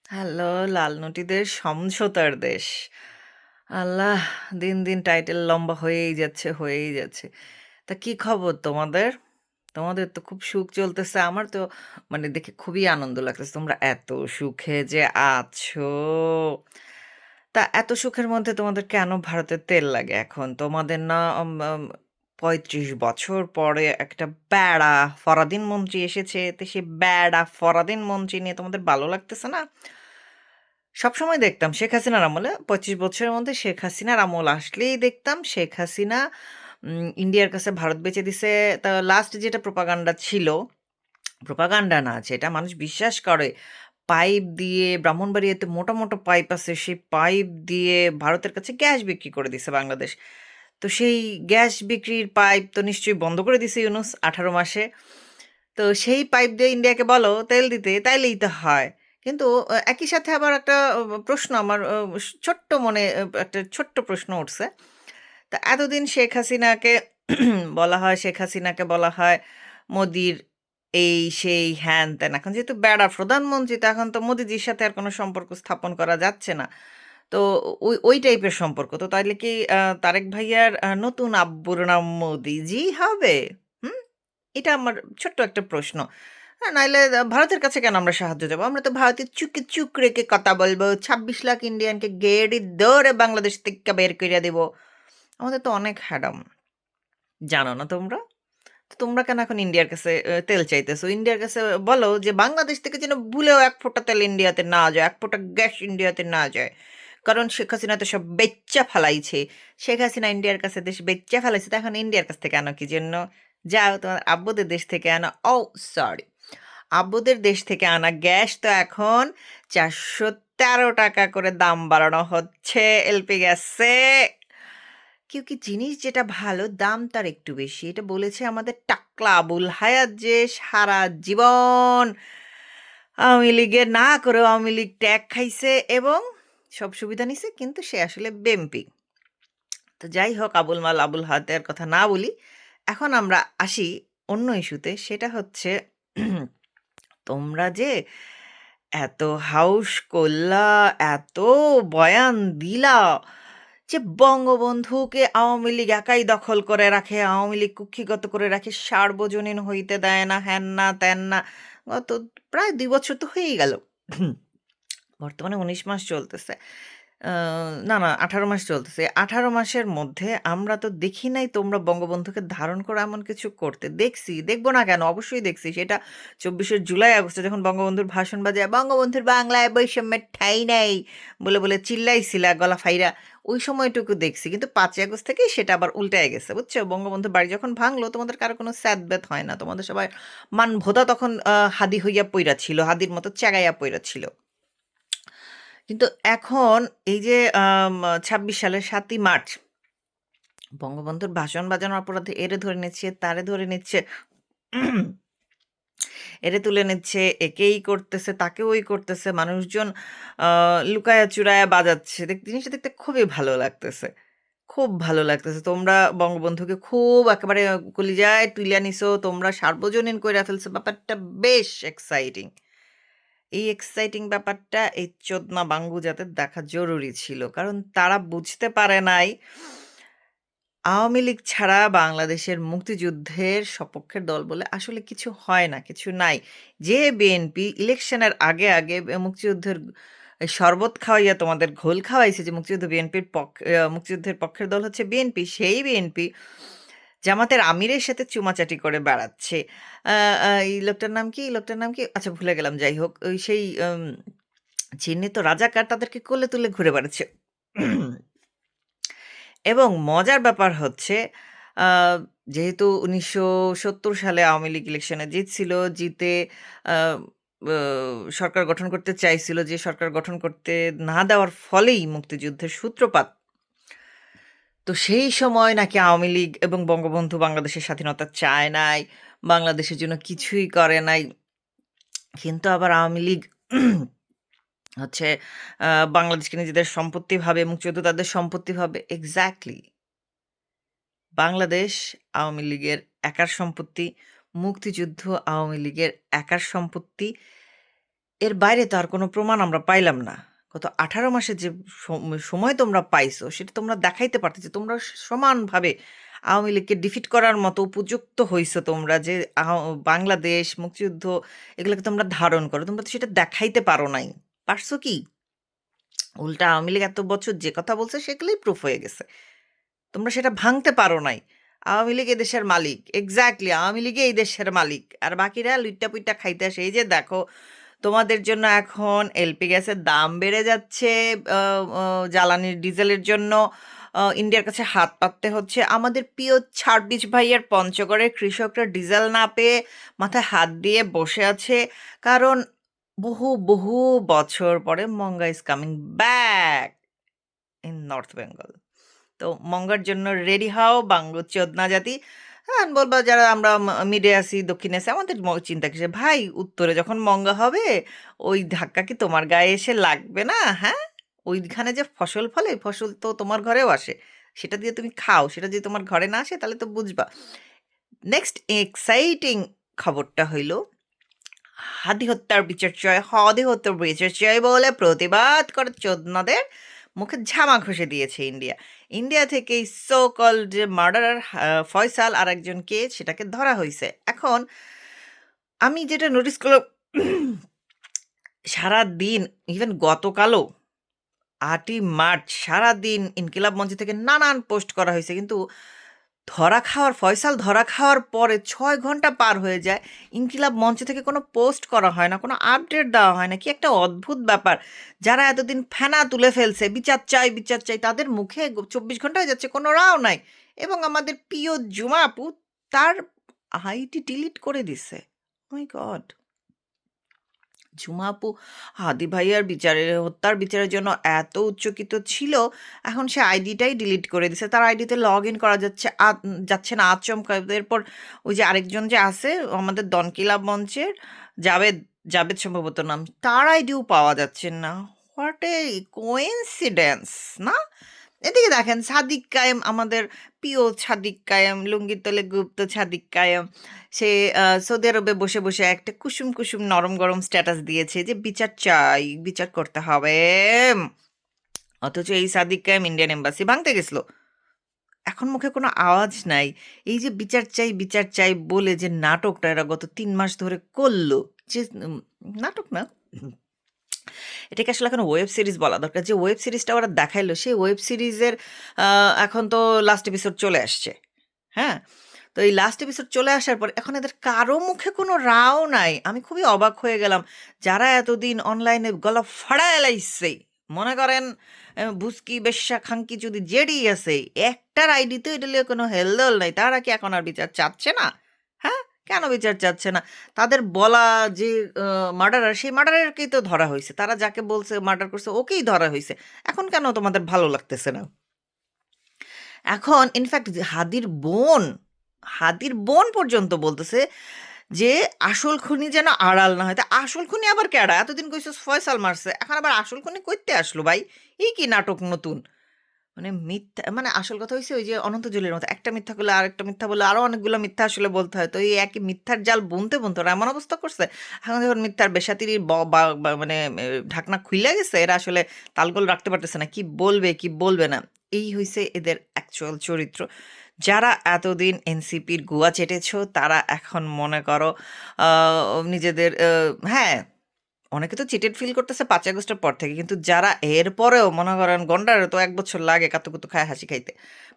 Hello, লালনটিদের সমঝোতার দেশ। আল্লাহ! দিন, দিন টাইটেল লম্বা হয়েই যাচ্ছে, হয়েই যাচ্ছে। তা কি খবর তোমাদের? তোমাদের তো খুব সুখ চলতেছে। আমার তো মানে দেখে খুবই আনন্দ লাগতেছে। তোমরা এত সুখে যে আছো। তা এত সুখের মধ্যে তোমাদের কেন ভারতের তেল লাগে এখন? তোমাদের না ৩৫ বছর পরে একটা বেড়া ফরাদিন মন্ত্রী এসেছে। তো সেই বেড়া ফরাদিন মন্ত্রী নিয়ে তোমাদের ভালো লাগতেছে না? সবসময় দেখতাম শেখ হাসিনার আমলে ২৫ বছরের মধ্যে শেখ হাসিনার আমল আসলেই দেখতাম শেখ হাসিনা ইন্ডিয়ার কাছে ভারত বেচে দিছে। তা লাস্ট যেটা প্রোপাগান্ডা ছিল, প্রোপাগান্ডা না যেটা মানুষ বিশ্বাস করে, পাইপ দিয়ে ব্রাহ্মণবাড়িয়াতে মোটা, মোটা পাইপ আছে, সেই পাইপ দিয়ে ভারতের কাছে গ্যাস বিক্রি করে দিছে বাংলাদেশ। তো সেই গ্যাস বিক্রির পাইপ তো নিশ্চয়ই বন্ধ করে দিছে ইউনুস ১৮ মাসে। তো সেই পাইপ দিয়ে ইন্ডিয়াকে বলো তেল দিতে, তাইলেই তো হয়। কিন্তু একই সাথে আবার একটা প্রশ্ন আমার ছোট্ট মনে একটা ছোট্ট প্রশ্ন উঠছে। তা এতদিন শেখ হাসিনাকে শেখ হাসিনাকে বলা হয় মোদির এই সেই হ্যান-ত্যান। এখন যেহেতু বেড়া প্রধানমন্ত্রী তো এখন তো মোদিজির সাথে আর কোনো সম্পর্ক স্থাপন করা যাচ্ছে না। তো ওই টাইপের সম্পর্ক। তো তাইলে কি তারেক ভাইয়ার নতুন আব্বুর নাম মোদিজি হবে? হুম? এটা আমার ছোট্ট একটা প্রশ্ন। নাইলে ভারতের কাছে কেন আমরা সাহায্য চাবো? আমরা তো ভারতের চুকে চুক রেখে কথা বলবো। ২৬ লাখ ইন্ডিয়ানকে গেড়ি ধরে বাংলাদেশ থেকে বের কইরা দিব। আমাদের তো অনেক হ্যাডাম। জানো না তোমরা? তো তোমরা কেন এখন ইন্ডিয়ার কাছে তেল চাইতেছো? ইন্ডিয়ার কাছে বলো যে বাংলাদেশ থেকে যেন ভুলেও ১ ফোঁটা তেল ইন্ডিয়াতে না যায়, ১ ফোঁটা গ্যাস ইন্ডিয়াতে না যায়। কারণ শেখ হাসিনা তো সব বেইচ্চা ফালাইছে। শেখ হাসিনা ইন্ডিয়ার কাছে দেশ বেইচ্চা ফালাইছে। তো এখন ইন্ডিয়ার কাছ থেকে আনো কি জন্য? যাও তোমার আব্বুদের দেশ থেকে আনো। সরি। আব্বুদের দেশ থেকে আনা গ্যাস তো এখন ৳৪১৩ করে দাম বাড়ানো হচ্ছে এলপি গ্যাসে। কেউ কি জিনিস যেটা ভালো দাম তার একটু বেশি। এটা বলেছে আমাদের টাকলা আবুল হায়াত যে সারা জীবন আওয়ামী লীগের না করেও আওয়ামী লীগ ট্যাগ খাইছে এবং সব সুবিধা নিছে কিন্তু সে আসলে বিএমপি। তো যাই হোক আবুল হায়াতের কথা না বলি। এখন আমরা আসি অন্য ইস্যুতে সেটা হচ্ছে তোমরা যে এত হাউস করলা, এত বয়ান দিলা যে বঙ্গবন্ধুকে আওয়ামী লীগ একাই দখল করে রাখে, আওয়ামী লীগ কুক্ষিগত করে রাখে, সার্বজনীন হইতে দেয় না, হ্যান না, ত্যান না। গত প্রায় ২ বছর তো হয়েই গেল। বর্তমানে ১৯ মাস চলতেছে। আ না ১৮ মাস চলতেছে। ১৮ মাসের মধ্যে আমরা তো দেখি নাই তোমরা বঙ্গবন্ধুকে ধারণ করে এমন কিছু করতে। দেখছি, দেখব না কেন? অবশ্যই দেখছি। সেটা ২৪শে জুলাই আগস্টে যখন বঙ্গবন্ধুর ভাষণ বাজে, "বঙ্গবন্ধুর বাংলায় বৈষম্যের ঠাঁই নাই" বলে, বলে চিল্লাইছিলা গলা ফাইরা। ওই সময়টুকু দেখছি। কিন্তু ৫ই আগস্ট থেকেই সেটা আবার উল্টায় গেছে। বুঝছো? বঙ্গবন্ধুর বাড়ি যখন ভাঙলো তোমাদের কারো কোনো স্যাদ-ব্যাত হয় না। তোমাদের সবাই মানভোদা তখন হাদি হইয়া পইড়া ছিল। হাদির মতো চেগাইয়া পইড়া ছিল। কিন্তু এখন এই যে ২৬ সালের ৭ই মার্চ বঙ্গবন্ধুর ভাষণ বাজানোর অপরাধে এরে ধরে নিচ্ছে, তারে ধরে নিচ্ছে, এরে তুলে নিচ্ছে, একেই করতেছে, তাকে ওই করতেছে। মানুষজন আ লুকায়া চুরায়া বাজাচ্ছে। জিনিসটা দেখতে খুবই ভালো লাগতেছে। খুব ভালো লাগতেছে। তোমরা বঙ্গবন্ধুকে খুব একেবারে কলিজায় তুইলা নিছো। তোমরা সার্বজনীন কইরা ফেলছো। ব্যাপারটা বেশ এক্সাইটিং। এই এক্সাইটিং ব্যাপারটা এই চোদনা বাঙ্গুজাদের দেখা জরুরি ছিল। কারণ তারা বুঝতে পারে নাই আওয়ামী লীগ ছাড়া বাংলাদেশের মুক্তিযুদ্ধের সপক্ষের দল বলে আসলে কিছু হয় না, কিছু নাই। যে বিএনপি ইলেকশনের আগে, আগে মুক্তিযুদ্ধের শরবত খাওয়াইয়া তোমাদের ঘোল খাওয়াইছে যে মুক্তিযুদ্ধের পক্ষের দল হচ্ছে বিএনপি, সেই বিএনপি জামাতের আমিরের সাথে চুমাচাটি করে বেড়াচ্ছে। আ আ এই লোকটার নাম কি? এই লোকটার নাম কি? আচ্ছা ভুলে গেলাম। যাই হোক ওই সেই চিহ্নিত রাজাকার তাদেরকে কোলে তুলে ঘুরে বেড়াচ্ছে। এবং মজার ব্যাপার হচ্ছে আ যেহেতু ১৯৭০ সালে আওয়ামী লীগ ইলেকশনে জিতছিল, জিতে আ ব সরকার গঠন করতে চাইছিল, যে সরকার গঠন করতে না দেওয়ার ফলেই মুক্তিযুদ্ধের সূত্রপাত। তো সেই সময় নাকি আওয়ামী লীগ এবং বঙ্গবন্ধু বাংলাদেশের স্বাধীনতা চায় নাই, বাংলাদেশের জন্য কিছুই করে নাই। কিন্তু আবার আওয়ামী লীগ হচ্ছে আ বাংলাদেশকে নিজেদের সম্পত্তি ভাবে, মুক্তিযুদ্ধ তাদের সম্পত্তি ভাবে। এক্সাক্টলি। বাংলাদেশ আওয়ামী লীগের একার সম্পত্তি, মুক্তিযুদ্ধ আওয়ামী লীগের একার সম্পত্তি। এর বাইরে তো আর কোনো প্রমাণ আমরা পাইলাম না। গত ১৮ মাসে যে সময় তোমরা পাইছো, সেটা তোমরা দেখাইতে পারতেছো। তোমরা সমানভাবে আওয়ামী লীগকে ডিফিট করার মতো উপযুক্ত হইছো তোমরা যে বাংলাদেশ, মুক্তিযুদ্ধ এগুলোকে তোমরা ধারণ করো। তোমরা তো সেটা দেখাইতে পারো নাই। পারছো কি? উল্টা আওয়ামী লীগ এত বছর যে কথা বলছে সেগুলোই প্রুফ হয়ে গেছে। তোমরা সেটা ভাঙতে পারো নাই। আওয়ামী লীগ এদেশের মালিক। এক্সাক্টলি আওয়ামী লীগই এই দেশের মালিক। আর বাকিরা লুইট্টা-পুইট্টা খাইতে আসে। এই যে দেখো, তোমাদের জন্য এখন এলপি গ্যাসের দাম বেড়ে যাচ্ছে। আ আ জ্বালানির ডিজেলের জন্য ইন্ডিয়ার কাছে হাত পাততে হচ্ছে। আমাদের প্রিয় ছাব্বিশ ভাইয়ার পঞ্চগড়ের কৃষকরা ডিজেল না পেয়ে মাথায় হাত দিয়ে বসে আছে। কারণ বহু বছর পরে monga is coming back in North Bengal. তো মঙ্গার জন্য রেডি হও বাংলো চোদনা জাতি। হ্যাঁ, বলবা যারা আমরা মিডে আছি, দক্ষিণে আছি, আমাদের চিন্তা কিসের? ভাই উত্তরে যখন মঙ্গা হবে, ওই ধাক্কা কি তোমার গায়ে এসে লাগবে না? হ্যাঁ? ওইখানে যে ফসল ফলে, ওই ফসল তো তোমার ঘরেও আসে। সেটা দিয়ে তুমি খাও। সেটা যদি তোমার ঘরে না আসে তাহলে তো বুঝবা। নেক্সট এক্সাইটিং খবরটা হইল হাদি হত্যার বিচার চাই, হাদি হত্যার বিচার চাই বলে প্রতিবাদ করে চোদনাদের মুখে ঝামা ঘষে দিয়েছে ইন্ডিয়া। ইন্ডিয়া থেকে সো কল্ড মার্ডারার ফয়সাল আর একজনকে সেটাকে ধরা হয়েছে। এখন আমি যেটা নোটিস করলাম সারাদিন, ইভেন গতকালও ৮ই মার্চ সারাদিন ইনকিলাব মঞ্চ থেকে নানান পোস্ট করা হয়েছে, কিন্তু ফয়সাল ধরা খাওয়ার পরে ৬ ঘন্টা পার হয়ে যায়। ইনকিলাব মঞ্চ থেকে কোনো পোস্ট করা হয় না, কোনো আপডেট দেওয়া হয় না। কি একটা অদ্ভুত ব্যাপার! যারা এতদিন ফেনা তুলে ফেলছে, বিচার চাই, তাদের মুখে ২৪ ঘন্টা হয়ে যাচ্ছে, কোনো রাও নাই। এবং আমাদের প্রিয় জুমা আপু তার আইডি ডিলিট করে দিছে। ওহ মাই গড! ঝুমা আপু হাদি ভাইয়ার হত্যার বিচারের জন্য এত উচ্চকিত ছিল, এখন সে আইডিটাই ডিলিট করে দিছে। তার আইডিতে লগ ইন করা যাচ্ছে না, আচমকা। এরপর ওই যে আরেকজন যে আছে আমাদের দনকিলা মঞ্চের জাবেদ, জাবেদ সম্ভবত নাম, তার আইডিও পাওয়া যাচ্ছে না। হোয়াট এ কোইন্সিডেন্স না? এদিকে দেখেন সাদিক কায়েম, আমাদের প্রিয় সাদিক কায়েম, লুঙ্গির তলে গুপ্ত সাদিক কায়েম, সে সৌদি আরবে বসে একটা কুসুম নরম গরম স্ট্যাটাস দিয়েছে যে বিচার চাই, বিচার করতে হবে। অথচ এই সাদিক কায়েম ইন্ডিয়ান এম্বাসি ভাঙতে গেছিল। এখন মুখে কোনো আওয়াজ নাই। এই যে বিচার চাই বলে যে নাটকটা এরা গত ৩ মাস ধরে করলো, যে নাটক না, এটাকে আসলে এখন ওয়েব সিরিজ বলা দরকার। যে ওয়েব সিরিজটা ওরা দেখাইলো, সেই ওয়েব সিরিজের এখন তো লাস্ট এপিসোড চলে আসছে। হ্যাঁ? তো এই লাস্ট এপিসোড চলে আসার পর এখন এদের কারো মুখে কোনো রাও নাই। আমি খুবই অবাক হয়ে গেলাম। যারা এতদিন অনলাইনে গলা ফাড়ায় লাইছে, মনে করেন ভুসকি, বেশ্যা, খাঙ্কি যদি যেডি আছে, একটার আইডিতেও এটা লিয়ে কোনো হেলদোল নাই। তারা কি এখন আর বিচার চাচ্ছে না? হ্যাঁ? কেন বিচার চাচ্ছে না? তাদের বলা যে মার্ডারার, সেই মার্ডারারকেই তো ধরা হইছে। তারা যাকে বলছে মার্ডার করছে ওকেই ধরা হইছে। এখন কেন তোমাদের ভালো লাগতেছে না? এখন ইনফ্যাক্ট হাদির বোন পর্যন্ত বলতেছে যে আসল খুনি যেন আড়াল না হয়। তা আসল খুনি আবার কেডা? এতদিন কইছস ফয়সাল মারছে। এখন আবার আসল খুনি কইতে আসলো ভাই? এই কি নাটক নতুন? মানে মিথ্যা, মানে আসল কথা হইছে ওই যে অনন্ত জলিলের মতো। একটা মিথ্যা করলে আরেকটা মিথ্যা বললে আরো অনেকগুলো মিথ্যা আসলে বলতে হয়। তো এই একই মিথ্যার জাল বুনতে ওরা এমন অবস্থা করছে। এখন যখন মিথ্যার বেসাতির মানে ঢাকনা খুইলা গেছে, এরা আসলে তালগোল রাখতে পারতেছে না। কি বলবে না। এই হইছে এদের অ্যাকচুয়াল চরিত্র। যারা এতদিন এনসিপির গুয়া চেটেছো, তারা এখন মনে করো আ নিজেদের হ্যাঁ, অনেকে তো চিটেড ফিল করতেছে ৫ আগস্টের পর থেকে। কিন্তু যারা এরপরেও মনে করেন গন্ডারের তো ১ বছর লাগে কাতুকুতু খায় হাসি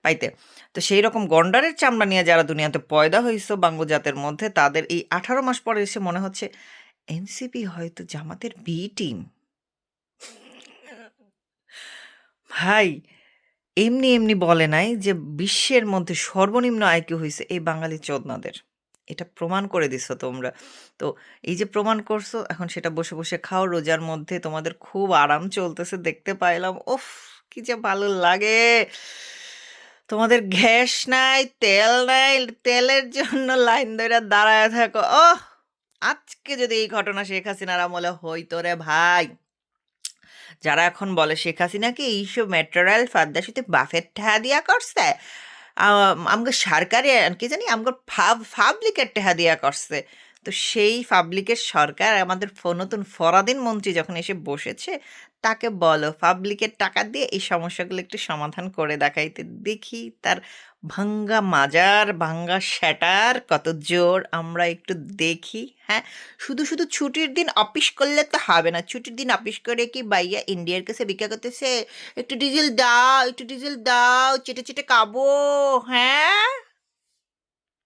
পাইতে। তো সেইরকম গন্ডারের চামড়া নিয়ে যারা দুনিয়াতে পয়দা হইছো বাঙ্গু জাতের মধ্যে, তাদের এই ১৮ মাস পরে এসে মনে হচ্ছে এনসিপি হয়তো জামাতের বি টিম। ভাই এমনি বলে নাই যে বিশ্বের মধ্যে সর্বনিম্ন আইকিউ হইছে এই বাঙালি চোদনাদের। এটা প্রমাণ করে দিছো তোমরা। তো এই যে প্রমাণ করছো, এখন সেটা বসে খাও রোজার মধ্যে। তোমাদের খুব আরাম চলতেছে দেখতে পাইলাম। উফ! কি যে ভালো লাগে। তোমাদের গ্যাস নাই, তেল নাই। তেলের জন্য লাইন ধইরা দাঁড়ায়া থাকো। ওহ! আজকে যদি এই ঘটনা শেখ হাসিনার আমলে হইতো রে ভাই! যারা এখন বলে শেখ হাসিনাকে এইসব মেট্রো রেল ফাদ্দাসিতে বাফের ঠেহা দিয়া করছে, আমগো সরকারে কি জানি আমগো পাবলিকের টেহা দিয়া করছে। তো সেই পাবলিকের সরকার আমাদের নতুন ফরাদিন মন্ত্রী যখন এসে বসেছে, তাকে বলো পাবলিকের টাকা দিয়ে এই সমস্যাগুলো একটু সমাধান করে দেখাইতে। দেখি তার ভাঙ্গা মাজার, ভাঙ্গা শ্যাটার কত জোর আমরা একটু দেখি। হ্যাঁ, শুধু শুধু ছুটির দিন অফিস করলে তো হবে না। ছুটির দিন অফিস করে কি বাইয়া ইন্ডিয়ার কাছে ভিক্ষা করতেছে? একটু ডিজেল দাও, একটু ডিজেল দাও, চেটে চেটে খাবো। হ্যাঁ।